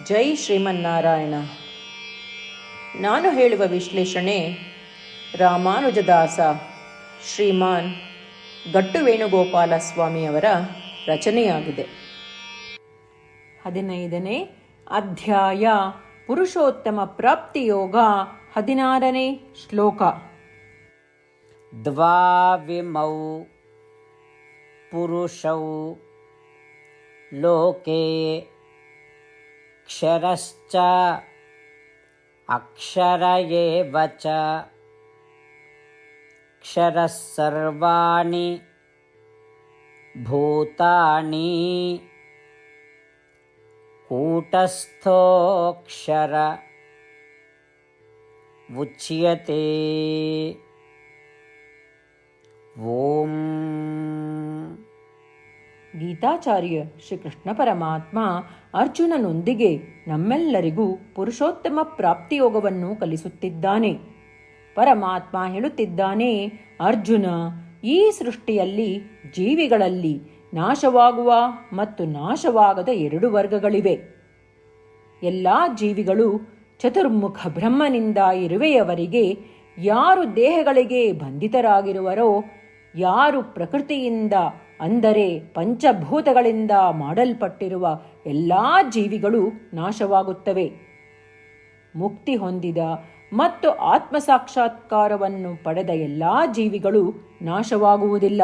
ಜೈ ಶ್ರೀಮನ್ನಾರಾಯಣ. ನಾನು ಹೇಳುವ ವಿಶ್ಲೇಷಣೆ ರಾಮಾನುಜದಾಸ ಶ್ರೀಮಾನ್ ಗಟ್ಟು ವೇಣುಗೋಪಾಲ ಸ್ವಾಮಿಯವರ ರಚನೆಯಾಗಿದೆ. 15ನೇ ಅಧ್ಯಾಯ ಪುರುಷೋತ್ತಮ ಪ್ರಾಪ್ತಿಯೋಗ. 16ನೇ ಶ್ಲೋಕ. ದ್ವಾವಿಮೌ ಪುರುಷೌ ಲೋಕೆ ಕ್ಷರಶ್ಚ ಅಕ್ಷರ ಏವ ಚ ಕ್ಷರಃ ಸರ್ವಾಣಿ ಭೂತಾನಿ ಕೂಟಸ್ಥೋಕ್ಷರ ಉಚ್ಯತೆ. ಓಂ. ಗೀತಾಚಾರ್ಯ ಶ್ರೀಕೃಷ್ಣ ಪರಮಾತ್ಮ ಅರ್ಜುನನೊಂದಿಗೆ ನಮ್ಮೆಲ್ಲರಿಗೂ ಪುರುಷೋತ್ತಮ ಪ್ರಾಪ್ತಿಯೋಗವನ್ನು ಕಲಿಸುತ್ತಿದ್ದಾನೆ. ಪರಮಾತ್ಮ ಹೇಳುತ್ತಿದ್ದಾನೆ, ಅರ್ಜುನ, ಈ ಸೃಷ್ಟಿಯಲ್ಲಿ ಜೀವಿಗಳಲ್ಲಿ ನಾಶವಾಗುವ ಮತ್ತು ನಾಶವಾಗದ 2 ವರ್ಗಗಳಿವೆ. ಎಲ್ಲ ಜೀವಿಗಳು ಚತುರ್ಮುಖ ಬ್ರಹ್ಮನಿಂದ ಇರುವೆಯವರೆಗೆ ಯಾರು ದೇಹಗಳಿಗೆ ಬಂಧಿತರಾಗಿರುವರೋ, ಯಾರು ಪ್ರಕೃತಿಯಿಂದ ಅಂದರೆ ಪಂಚಭೂತಗಳಿಂದ ಮಾಡಲ್ಪಟ್ಟಿರುವ ಎಲ್ಲ ಜೀವಿಗಳು ನಾಶವಾಗುತ್ತವೆ. ಮುಕ್ತಿ ಹೊಂದಿದ ಮತ್ತು ಆತ್ಮಸಾಕ್ಷಾತ್ಕಾರವನ್ನು ಪಡೆದ ಎಲ್ಲ ಜೀವಿಗಳು ನಾಶವಾಗುವುದಿಲ್ಲ.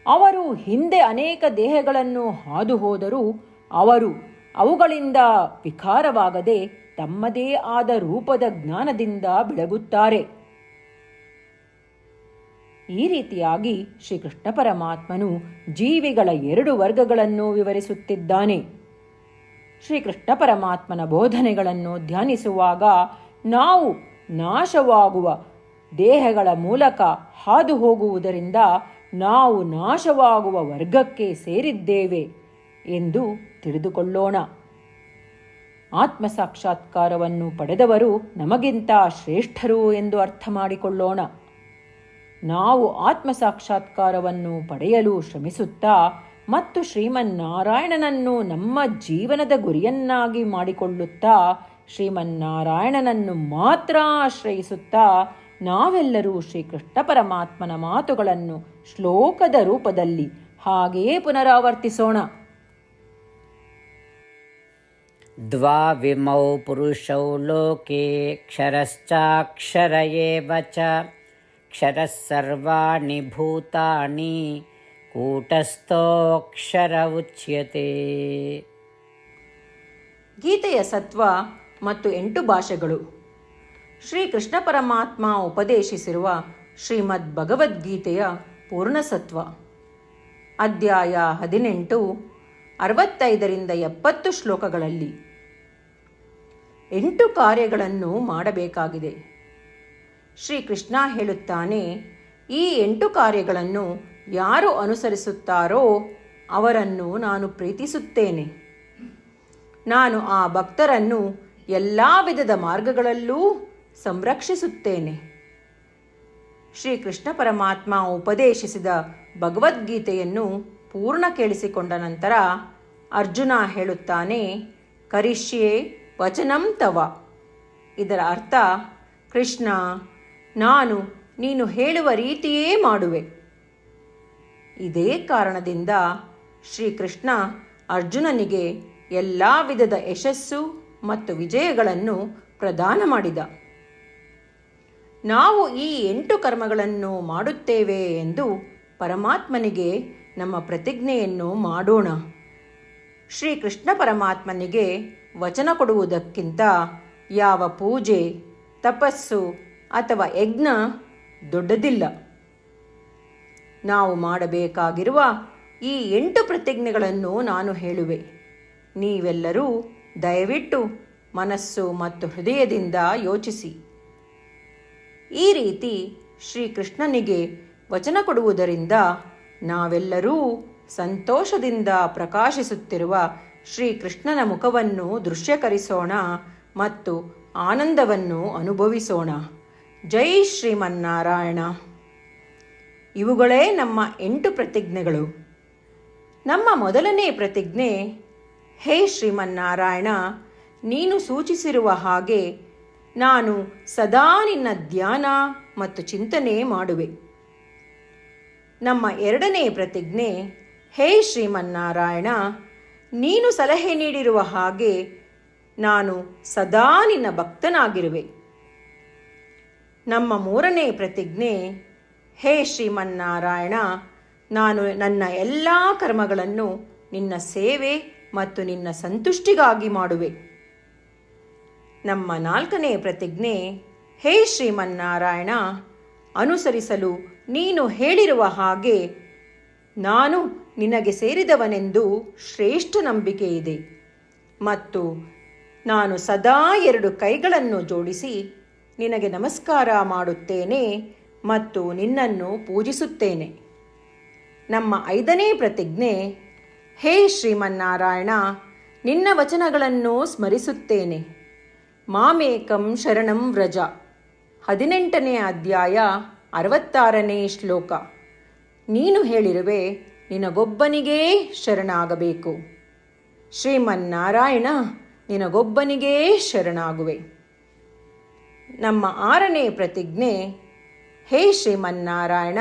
ಅವರು ಹಿಂದೆ ಅನೇಕ ದೇಹಗಳನ್ನು ಹಾದು ಹೋದರೂ ಅವರು ಅವುಗಳಿಂದ ವಿಕಾರವಾಗದೆ ತಮ್ಮದೇ ಆದ ರೂಪದ ಜ್ಞಾನದಿಂದ ಬೆಳಗುತ್ತಾರೆ. ಈ ರೀತಿಯಾಗಿ ಶ್ರೀಕೃಷ್ಣ ಪರಮಾತ್ಮನು ಜೀವಿಗಳ 2 ವರ್ಗಗಳನ್ನು ವಿವರಿಸುತ್ತಿದ್ದಾನೆ. ಶ್ರೀಕೃಷ್ಣ ಪರಮಾತ್ಮನ ಬೋಧನೆಗಳನ್ನು ಧ್ಯಾನಿಸುವಾಗ ನಾವು ನಾಶವಾಗುವ ದೇಹಗಳ ಮೂಲಕ ಹಾದು ಹೋಗುವುದರಿಂದ ನಾವು ನಾಶವಾಗುವ ವರ್ಗಕ್ಕೆ ಸೇರಿದ್ದೇವೆ ಎಂದು ತಿಳಿದುಕೊಳ್ಳೋಣ. ಆತ್ಮಸಾಕ್ಷಾತ್ಕಾರವನ್ನು ಪಡೆದವರು ನಮಗಿಂತ ಶ್ರೇಷ್ಠರು ಎಂದು ಅರ್ಥ ಮಾಡಿಕೊಳ್ಳೋಣ. ನಾವು ಆತ್ಮಸಾಕ್ಷಾತ್ಕಾರವನ್ನು ಪಡೆಯಲು ಶ್ರಮಿಸುತ್ತಾ ಮತ್ತು ಶ್ರೀಮನ್ನಾರಾಯಣನನ್ನು ನಮ್ಮ ಜೀವನದ ಗುರಿಯನ್ನಾಗಿ ಮಾಡಿಕೊಳ್ಳುತ್ತಾ ಶ್ರೀಮನ್ನಾರಾಯಣನನ್ನು ಮಾತ್ರ ಆಶ್ರಯಿಸುತ್ತಾ ನಾವೆಲ್ಲರೂ ಶ್ರೀಕೃಷ್ಣ ಪರಮಾತ್ಮನ ಮಾತುಗಳನ್ನು ಶ್ಲೋಕದ ರೂಪದಲ್ಲಿ ಹಾಗೆಯೇ ಪುನರಾವರ್ತಿಸೋಣ. ದ್ವಾವಿಮೌ ಪುರುಷೌ ಲೋಕೆ ಕ್ಷರಶ್ಚಾಕ್ಷರ ಏವ ಚ ಕ್ಷರಃ ಸರ್ವಾಣಿ ಭೂತಾನಿ ಕೂಟಸ್ಥೋಕ್ಷರ ಉಚ್ಯತೆ. ಗೀತೆಯ ಸತ್ವ ಮತ್ತು 8 ಭಾಷೆಗಳು. ಶ್ರೀಕೃಷ್ಣ ಪರಮಾತ್ಮ ಉಪದೇಶಿಸಿರುವ ಶ್ರೀಮದ್ ಭಗವದ್ಗೀತೆಯ ಪೂರ್ಣಸತ್ವ. ಅಧ್ಯಾಯ 18, 65ರಿಂದ 70 ಶ್ಲೋಕಗಳಲ್ಲಿ 8 ಕಾರ್ಯಗಳನ್ನು ಮಾಡಬೇಕಾಗಿದೆ. ಶ್ರೀಕೃಷ್ಣ ಹೇಳುತ್ತಾನೆ, ಈ 8 ಕಾರ್ಯಗಳನ್ನು ಯಾರು ಅನುಸರಿಸುತ್ತಾರೋ ಅವರನ್ನು ನಾನು ಪ್ರೀತಿಸುತ್ತೇನೆ. ನಾನು ಆ ಭಕ್ತರನ್ನು ಎಲ್ಲ ವಿಧದ ಮಾರ್ಗಗಳಲ್ಲೂ ಸಂರಕ್ಷಿಸುತ್ತೇನೆ. ಶ್ರೀಕೃಷ್ಣ ಪರಮಾತ್ಮ ಉಪದೇಶಿಸಿದ ಭಗವದ್ಗೀತೆಯನ್ನು ಪೂರ್ಣ ಕೇಳಿಸಿಕೊಂಡ ನಂತರ ಅರ್ಜುನ ಹೇಳುತ್ತಾನೆ, ಕರಿಷ್ಯೆ ವಚನಂ ತವ. ಇದರ ಅರ್ಥ, ಕೃಷ್ಣ, ನಾನು ನೀನು ಹೇಳುವ ರೀತಿಯೇ ಮಾಡುವೆ. ಇದೇ ಕಾರಣದಿಂದ ಶ್ರೀಕೃಷ್ಣ ಅರ್ಜುನನಿಗೆ ಎಲ್ಲ ವಿಧದ ಯಶಸ್ಸು ಮತ್ತು ವಿಜಯಗಳನ್ನು ಪ್ರದಾನ ಮಾಡಿದ. ನಾವು ಈ 8 ಕರ್ಮಗಳನ್ನು ಮಾಡುತ್ತೇವೆ ಎಂದು ಪರಮಾತ್ಮನಿಗೆ ನಮ್ಮ ಪ್ರತಿಜ್ಞೆಯನ್ನು ಮಾಡೋಣ. ಶ್ರೀಕೃಷ್ಣ ಪರಮಾತ್ಮನಿಗೆ ವಚನ ಕೊಡುವುದಕ್ಕಿಂತ ಯಾವ ಪೂಜೆ, ತಪಸ್ಸು ಅಥವಾ ಯಜ್ಞ ದೊಡ್ಡದಿಲ್ಲ. ನಾವು ಮಾಡಬೇಕಾಗಿರುವ ಈ 8 ಪ್ರತಿಜ್ಞೆಗಳನ್ನು ನಾನು ಹೇಳುವೆ. ನೀವೆಲ್ಲರೂ ದಯವಿಟ್ಟು ಮನಸ್ಸು ಮತ್ತು ಹೃದಯದಿಂದ ಯೋಚಿಸಿ. ಈ ರೀತಿ ಶ್ರೀಕೃಷ್ಣನಿಗೆ ವಚನ ಕೊಡುವುದರಿಂದ ನಾವೆಲ್ಲರೂ ಸಂತೋಷದಿಂದ ಪ್ರಕಾಶಿಸುತ್ತಿರುವ ಶ್ರೀಕೃಷ್ಣನ ಮುಖವನ್ನು ದೃಶ್ಯಕರಿಸೋಣ ಮತ್ತು ಆನಂದವನ್ನು ಅನುಭವಿಸೋಣ. ಜೈ ಶ್ರೀಮನ್ನಾರಾಯಣ. ಇವುಗಳೇ ನಮ್ಮ 8 ಪ್ರತಿಜ್ಞೆಗಳು. ನಮ್ಮ ಮೊದಲನೇ ಪ್ರತಿಜ್ಞೆ, ಹೇ ಶ್ರೀಮನ್ನಾರಾಯಣ, ನೀನು ಸೂಚಿಸಿರುವ ಹಾಗೆ ನಾನು ಸದಾ ನಿನ್ನ ಧ್ಯಾನ ಮತ್ತು ಚಿಂತನೆ ಮಾಡುವೆ. ನಮ್ಮ ಎರಡನೇ ಪ್ರತಿಜ್ಞೆ, ಹೇ ಶ್ರೀಮನ್ನಾರಾಯಣ, ನೀನು ಸಲಹೆ ನೀಡಿರುವ ಹಾಗೆ ನಾನು ಸದಾ ನಿನ್ನ ಭಕ್ತನಾಗಿರುವೆ. ನಮ್ಮ ಮೂರನೇ ಪ್ರತಿಜ್ಞೆ, ಹೇ ಶ್ರೀಮನ್ನಾರಾಯಣ, ನಾನು ನನ್ನ ಎಲ್ಲ ಕರ್ಮಗಳನ್ನು ನಿನ್ನ ಸೇವೆ ಮತ್ತು ನಿನ್ನ ಸಂತುಷ್ಟಿಗಾಗಿ ಮಾಡುವೆ. ನಮ್ಮ ನಾಲ್ಕನೇ ಪ್ರತಿಜ್ಞೆ, ಹೇ ಶ್ರೀಮನ್ನಾರಾಯಣ, ಅನುಸರಿಸಲು ನೀನು ಹೇಳಿರುವ ಹಾಗೆ ನಾನು ನಿನಗೆ ಸೇರಿದವನೆಂದು ಶ್ರೇಷ್ಠ ನಂಬಿಕೆ ಇದೆ ಮತ್ತು ನಾನು ಸದಾ 2 ಕೈಗಳನ್ನು ಜೋಡಿಸಿ ನಿನಗೆ ನಮಸ್ಕಾರ ಮಾಡುತ್ತೇನೆ ಮತ್ತು ನಿನ್ನನ್ನು ಪೂಜಿಸುತ್ತೇನೆ. ನಮ್ಮ 5ನೇ ಪ್ರತಿಜ್ಞೆ, ಹೇ ಶ್ರೀಮನ್ನಾರಾಯಣ, ನಿನ್ನ ವಚನಗಳನ್ನು ಸ್ಮರಿಸುತ್ತೇನೆ. ಮಾಮೇಕಂ ಶರಣಂ ವ್ರಜ, 18ನೇ ಅಧ್ಯಾಯ 66ನೇ ಶ್ಲೋಕ. ನೀನು ಹೇಳಿರುವೆ, ನಿನಗೊಬ್ಬನಿಗೇ ಶರಣಾಗಬೇಕು. ಶ್ರೀಮನ್ನಾರಾಯಣ, ನಿನಗೊಬ್ಬನಿಗೇ ಶರಣಾಗುವೆ. ನಮ್ಮ 6ನೇ ಪ್ರತಿಜ್ಞೆ, ಹೇ ಶ್ರೀಮನ್ನಾರಾಯಣ,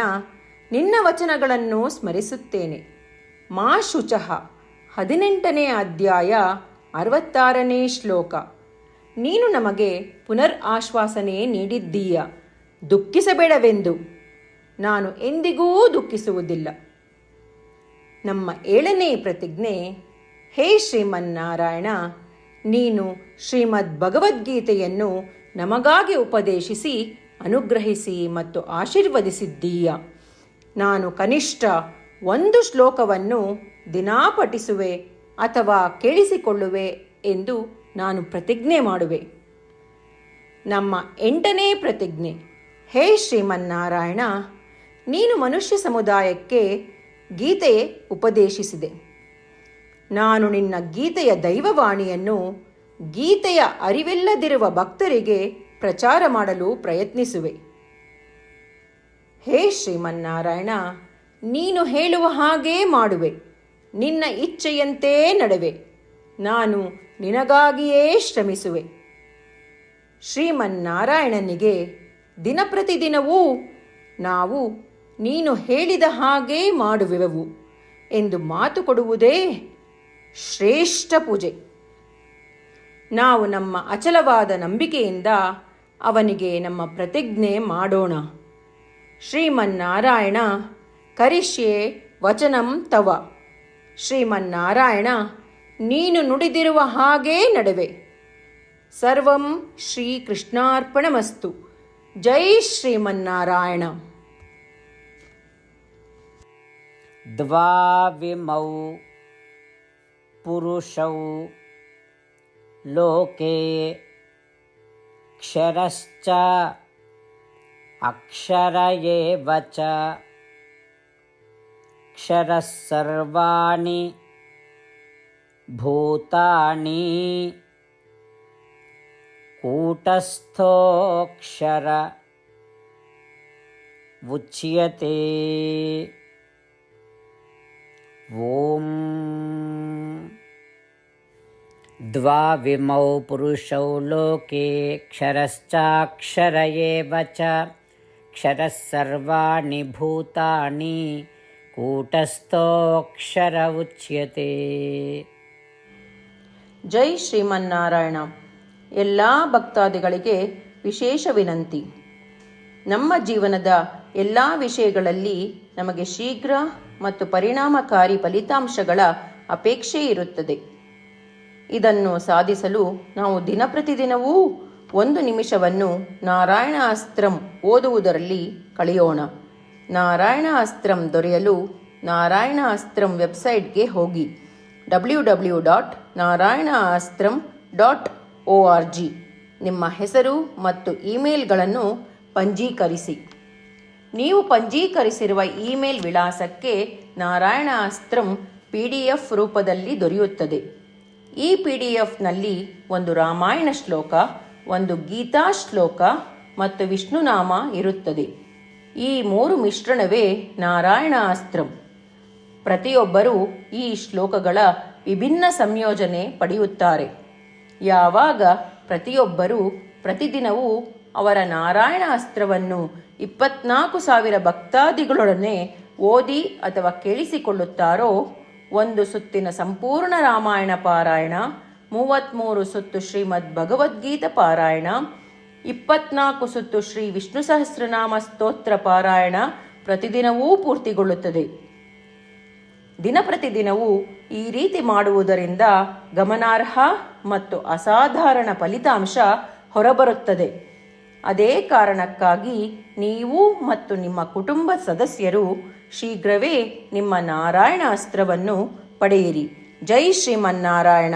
ನಿನ್ನ ವಚನಗಳನ್ನು ಸ್ಮರಿಸುತ್ತೇನೆ. ಮಾ ಶುಚಃ, 18ನೇ ಅಧ್ಯಾಯ 66ನೇ ಶ್ಲೋಕ. ನೀನು ನಮಗೆ ಪುನರ್ ಆಶ್ವಾಸನೆ ನೀಡಿದ್ದೀಯ, ದುಃಖಿಸಬೇಡವೆಂದು. ನಾನು ಎಂದಿಗೂ ದುಃಖಿಸುವುದಿಲ್ಲ. ನಮ್ಮ 7ನೇ ಪ್ರತಿಜ್ಞೆ, ಹೇ ಶ್ರೀಮನ್ನಾರಾಯಣ, ನೀನು ಶ್ರೀಮದ್ ಭಗವದ್ಗೀತೆಯನ್ನು ನಮಗಾಗಿ ಉಪದೇಶಿಸಿ ಅನುಗ್ರಹಿಸಿ ಮತ್ತು ಆಶೀರ್ವದಿಸಿದ್ದೀಯ. ನಾನು ಕನಿಷ್ಠ 1 ಶ್ಲೋಕವನ್ನು ದಿನಾ ಪಠಿಸುವೆ ಅಥವಾ ಕೇಳಿಸಿಕೊಳ್ಳುವೆ ಎಂದು ನಾನು ಪ್ರತಿಜ್ಞೆ ಮಾಡುವೆ. ನಮ್ಮ 8ನೇ ಪ್ರತಿಜ್ಞೆ, ಹೇ ಶ್ರೀಮನ್ನಾರಾಯಣ, ನೀನು ಮನುಷ್ಯ ಸಮುದಾಯಕ್ಕೆ ಗೀತೆ ಉಪದೇಶಿಸಿದೆ. ನಾನು ನಿನ್ನ ಗೀತೆಯ ದೈವವಾಣಿಯನ್ನು ಗೀತೆಯ ಅರಿವಿಲ್ಲದಿರುವ ಭಕ್ತರಿಗೆ ಪ್ರಚಾರ ಮಾಡಲು ಪ್ರಯತ್ನಿಸುವೆ. ಹೇ ಶ್ರೀಮನ್ನಾರಾಯಣ, ನೀನು ಹೇಳುವ ಹಾಗೇ ಮಾಡುವೆ. ನಿನ್ನ ಇಚ್ಛೆಯಂತೆ ನಡೆವೆ. ನಾನು ನಿನಗಾಗಿಯೇ ಶ್ರಮಿಸುವೆ. ಶ್ರೀಮನ್ನಾರಾಯಣನಿಗೆ ದಿನಪ್ರತಿದಿನವೂ ನಾವು ನೀನು ಹೇಳಿದ ಹಾಗೇ ಮಾಡುವೆವು ಎಂದು ಮಾತು ಕೊಡುವುದೇ ಶ್ರೇಷ್ಠ ಪೂಜೆ. ನಾವು ನಮ್ಮ ಅಚಲವಾದ ನಂಬಿಕೆಯಿಂದ ಅವನಿಗೆ ನಮ್ಮ ಪ್ರತಿಜ್ಞೆ ಮಾಡೋಣ. ಶ್ರೀಮನ್ನಾರಾಯಣ, ಕರಿಷ್ಯೆ ವಚನಂ ತವ. ಶ್ರೀಮನ್ನಾರಾಯಣ, ನೀನು ನುಡಿದಿರುವ ಹಾಗೇ ನಡೆವೆ. ಸರ್ವಂ ಶ್ರೀಕೃಷ್ಣಾರ್ಪಣಮಸ್ತು. ಜೈ ಶ್ರೀಮನ್ನಾರಾಯಣ. ದ್ವಾವಿಮೌ ಪುರುಷೌ ಲೋಕೆ ಕ್ಷರಶ್ಚ ಅಕ್ಷರ ಏವ ಚ ಕ್ಷರಃ ಸರ್ವಾಣಿ ಭೂತಾನಿ ಕೂಟಸ್ಥೋಕ್ಷರ ಉಚ್ಯತೆ. ಓಂ ದ್ವಾವಿಮೌ ಪುರುಷೌ ಲೋಕೆ ಕ್ಷರಶ್ಚಾಕ್ಷರ ಏವ ಚ ಕ್ಷರಃ ಸರ್ವಾಣಿ ಭೂತಾನಿ ಕೂಟಸ್ಥೋಕ್ಷರ ಉಚ್ಯತೆ. ಜೈ ಶ್ರೀಮನ್ನಾರಾಯಣ. ಎಲ್ಲ ಭಕ್ತಾದಿಗಳಿಗೆ ವಿಶೇಷ ವಿನಂತಿ. ನಮ್ಮ ಜೀವನದ ಎಲ್ಲ ವಿಷಯಗಳಲ್ಲಿ ನಮಗೆ ಶೀಘ್ರ ಮತ್ತು ಪರಿಣಾಮಕಾರಿ ಫಲಿತಾಂಶಗಳ ಅಪೇಕ್ಷೆ ಇರುತ್ತದೆ. ಇದನ್ನು ಸಾಧಿಸಲು ನಾವು ದಿನಪ್ರತಿದಿನವೂ 1 ನಿಮಿಷವನ್ನು ನಾರಾಯಣ ಅಸ್ತ್ರಂ ಓದುವುದರಲ್ಲಿ ಕಳೆಯೋಣ. ನಾರಾಯಣ ಅಸ್ತ್ರಂ ದೊರೆಯಲು ನಾರಾಯಣ ಅಸ್ತ್ರಂ ವೆಬ್ಸೈಟ್ಗೆ ಹೋಗಿ www.narayanaastram.org ನಿಮ್ಮ ಹೆಸರು ಮತ್ತು ಇಮೇಲ್ಗಳನ್ನು ಪಂಜೀಕರಿಸಿ. ನೀವು ಪಂಜೀಕರಿಸಿರುವ ಇಮೇಲ್ ವಿಳಾಸಕ್ಕೆ ನಾರಾಯಣ ಅಸ್ತ್ರಂ PDF ರೂಪದಲ್ಲಿ ದೊರೆಯುತ್ತದೆ. ಈ PDFನಲ್ಲಿ 1 ರಾಮಾಯಣ ಶ್ಲೋಕ, 1 ಗೀತಾ ಶ್ಲೋಕ ಮತ್ತು ವಿಷ್ಣುನಾಮ ಇರುತ್ತದೆ. ಈ 3 ಮಿಶ್ರಣವೇ ನಾರಾಯಣ ಅಸ್ತ್ರಂ. ಪ್ರತಿಯೊಬ್ಬರೂ ಈ ಶ್ಲೋಕಗಳ ವಿಭಿನ್ನ ಸಂಯೋಜನೆ ಪಡೆಯುತ್ತಾರೆ. ಯಾವಾಗ ಪ್ರತಿಯೊಬ್ಬರೂ ಪ್ರತಿದಿನವೂ ಅವರ ನಾರಾಯಣ ಅಸ್ತ್ರವನ್ನು 24,000 ಭಕ್ತಾದಿಗಳೊಡನೆ ಓದಿ ಅಥವಾ ಕೇಳಿಸಿಕೊಳ್ಳುತ್ತಾರೋ, ಒಂದು ಸುತ್ತಿನ ಸಂಪೂರ್ಣ ರಾಮಾಯಣ ಪಾರಾಯಣ, 33 ಸುತ್ತು ಶ್ರೀಮದ್ ಭಗವದ್ಗೀತಾ ಪಾರಾಯಣ, 24 ಸುತ್ತು ಶ್ರೀ ವಿಷ್ಣು ಸಹಸ್ರನಾಮ ಸ್ತೋತ್ರ ಪಾರಾಯಣ ಪ್ರತಿದಿನವೂ ಪೂರ್ತಿಗೊಳ್ಳುತ್ತದೆ. ದಿನಪ್ರತಿದಿನವೂ ಈ ರೀತಿ ಮಾಡುವುದರಿಂದ ಗಮನಾರ್ಹ ಮತ್ತು ಅಸಾಧಾರಣ ಫಲಿತಾಂಶ ಹೊರಬರುತ್ತದೆ. ಅದೇ ಕಾರಣಕ್ಕಾಗಿ ನೀವು ಮತ್ತು ನಿಮ್ಮ ಕುಟುಂಬ ಸದಸ್ಯರು ಶೀಘ್ರವೇ ನಿಮ್ಮ ನಾರಾಯಣ ಅಸ್ತ್ರವನ್ನು ಪಡೆಯಿರಿ. ಜೈ ಶ್ರೀಮನ್ನಾರಾಯಣ.